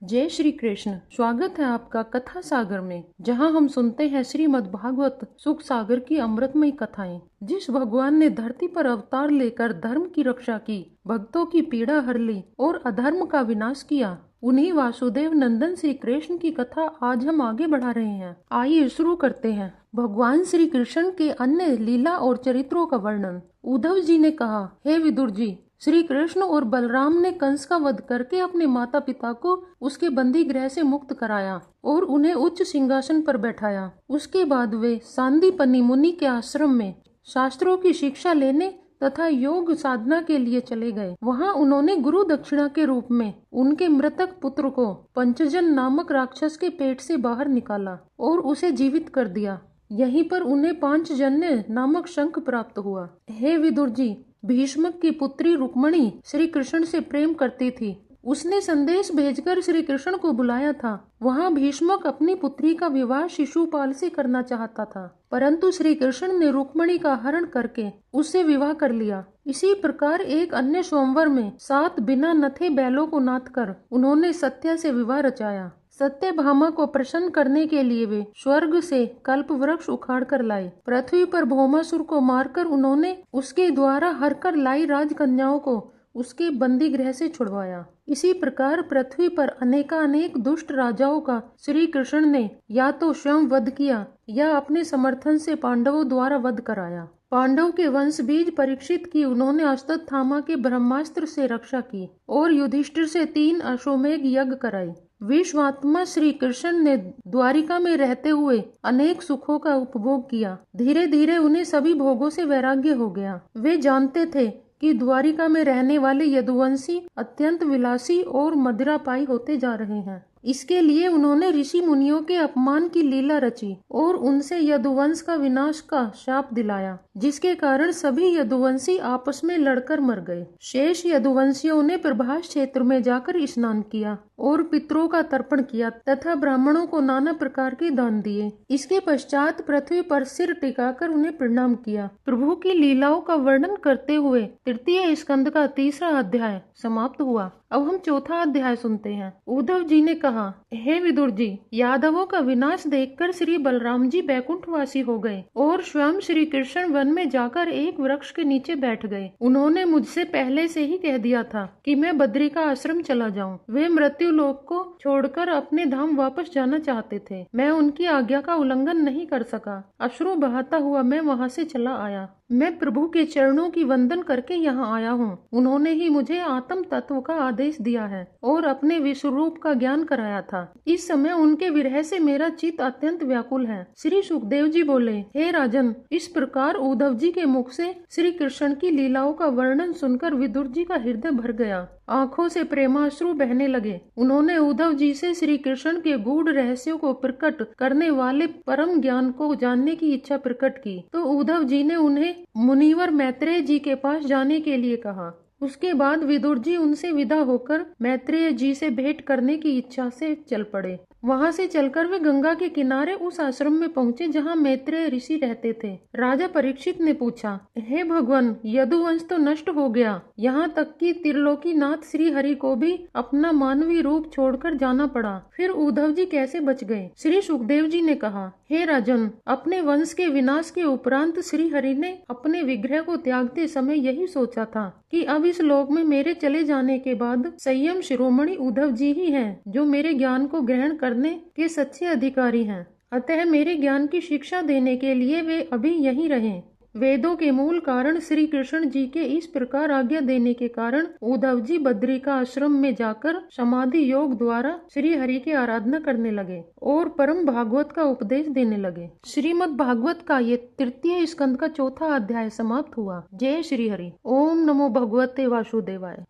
जय श्री कृष्ण। स्वागत है आपका कथा सागर में, जहां हम सुनते हैं श्रीमद् भागवत सुख सागर की अमृतमयी कथाएं। जिस भगवान ने धरती पर अवतार लेकर धर्म की रक्षा की, भक्तों की पीड़ा हर ली और अधर्म का विनाश किया, उन्हीं वासुदेव नंदन श्री कृष्ण की कथा आज हम आगे बढ़ा रहे हैं। आइए शुरू करते हैं भगवान श्री कृष्ण के अन्य लीला और चरित्रों का वर्णन। उद्धव जी ने कहा, हे विदुर जी, श्री कृष्ण और बलराम ने कंस का वध करके अपने माता पिता को उसके बंदी गृह से मुक्त कराया और उन्हें उच्च सिंहासन पर बैठाया। उसके बाद वे सांदीपनि मुनि के आश्रम में शास्त्रों की शिक्षा लेने तथा योग साधना के लिए चले गए। वहां उन्होंने गुरु दक्षिणा के रूप में उनके मृतक पुत्र को पंचजन नामक राक्षस के पेट से बाहर निकाला और उसे जीवित कर दिया। यहीं पर उन्हें पांचजन्य नामक शंख प्राप्त हुआ। हे विदुर जी, भीष्मक की पुत्री रुक्मणी श्री कृष्ण से प्रेम करती थी। उसने संदेश भेजकर श्री कृष्ण को बुलाया था। वहां भीष्मक अपनी पुत्री का विवाह शिशुपाल से करना चाहता था, परंतु श्री कृष्ण ने रुक्मणी का हरण करके उससे विवाह कर लिया। इसी प्रकार एक अन्य स्वयंवर में 7 बिना नथे बैलों को नाथ कर उन्होंने सत्या से विवाह रचाया। सत्यभामा को प्रसन्न करने के लिए वे स्वर्ग से कल्प वृक्ष उखाड़ कर लाए। पृथ्वी पर भौमासुर को मारकर उन्होंने उसके द्वारा हरकर लाई राजकन्याओं को उसके बंदी गृह से छुड़वाया। इसी प्रकार पृथ्वी पर अनेकानेक दुष्ट राजाओं का श्री कृष्ण ने या तो स्वयं वध किया या अपने समर्थन से पांडवों द्वारा वध कराया। पांडव के वंश बीज परीक्षित की उन्होंने अश्वत्थामा के ब्रह्मास्त्र से रक्षा की और युधिष्ठिर से 3 अश्वमेध यज्ञ कराए। विश्वात्मा श्री कृष्ण ने द्वारिका में रहते हुए अनेक सुखों का उपभोग किया। धीरे धीरे उन्हें सभी भोगों से वैराग्य हो गया। वे जानते थे कि द्वारिका में रहने वाले यदुवंशी अत्यंत विलासी और मदिरापाई होते जा रहे हैं। इसके लिए उन्होंने ऋषि मुनियों के अपमान की लीला रची और उनसे यदुवंश का विनाश का शाप दिलाया, जिसके कारण सभी यदुवंशी आपस में लड़कर मर गए। शेष यदुवंशियों ने प्रभास क्षेत्र में जाकर स्नान किया और पितरों का तर्पण किया तथा ब्राह्मणों को नाना प्रकार के दान दिए। इसके पश्चात पृथ्वी पर सिर टिकाकर उन्हें प्रणाम किया। प्रभु की लीलाओं का वर्णन करते हुए तृतीय स्कंद का 3रा अध्याय समाप्त हुआ। अब हम 4था अध्याय सुनते हैं। उद्धव जी ने कहा, हे विदुर जी, यादवों का विनाश देखकर श्री बलराम जी बैकुंठवासी हो गए और स्वयं श्री कृष्ण वन में जाकर एक वृक्ष के नीचे बैठ गए। उन्होंने मुझसे पहले से ही कह दिया था कि मैं बद्री का आश्रम चला जाऊं। वे मृत्यु लोक को छोड़कर अपने धाम वापस जाना चाहते थे। मैं उनकी आज्ञा का उल्लंघन नहीं कर सका। अश्रु बहाता हुआ मैं वहां से चला आया। मैं प्रभु के चरणों की वंदन करके यहाँ आया हूँ। उन्होंने ही मुझे आत्म तत्व का आदेश दिया है और अपने विश्व रूप का ज्ञान कराया था। इस समय उनके विरह से मेरा चित्त अत्यंत व्याकुल है। श्री सुखदेव जी बोले, हे राजन, इस प्रकार उद्धव जी के मुख से श्री कृष्ण की लीलाओं का वर्णन सुनकर विदुर जी का हृदय भर गया। आंखों से प्रेमाश्रु बहने लगे। उन्होंने उद्धव जी से श्री कृष्ण के गूढ़ रहस्यों को प्रकट करने वाले परम ज्ञान को जानने की इच्छा प्रकट की। तो उद्धव जी ने उन्हें मुनिवर मैत्रेय जी के पास जाने के लिए कहा। उसके बाद विदुर जी उनसे विदा होकर मैत्रेय जी से भेंट करने की इच्छा से चल पड़े। वहां से चलकर वे गंगा के किनारे उस आश्रम में पहुंचे जहां मैत्रेय ऋषि रहते थे। राजा परीक्षित ने पूछा, हे भगवान, यदुवंश तो नष्ट हो गया, यहाँ तक कि त्रिलोकीनाथ श्री हरि को भी अपना मानवी रूप छोड़कर जाना पड़ा, फिर उद्धव जी कैसे बच गए? श्री सुखदेव जी ने कहा, हे राजन, अपने वंश के विनाश के उपरांत श्री हरि ने अपने विग्रह को त्यागते समय यही सोचा था कि अब इस लोक में मेरे चले जाने के बाद संयम शिरोमणि उद्धव जी ही हैं, जो मेरे ज्ञान को ग्रहण करने के सच्चे अधिकारी हैं। अतः मेरे ज्ञान की शिक्षा देने के लिए वे अभी यहीं रहें। वेदों के मूल कारण श्री कृष्ण जी के इस प्रकार आज्ञा देने के कारण उद्धव जी बद्री का आश्रम में जाकर समाधि योग द्वारा श्री हरि की आराधना करने लगे और परम भागवत का उपदेश देने लगे। श्रीमद् भागवत का ये 3य स्कंद का 4था अध्याय समाप्त हुआ। जय श्री हरि। ओम नमो भगवते वासुदेवाय।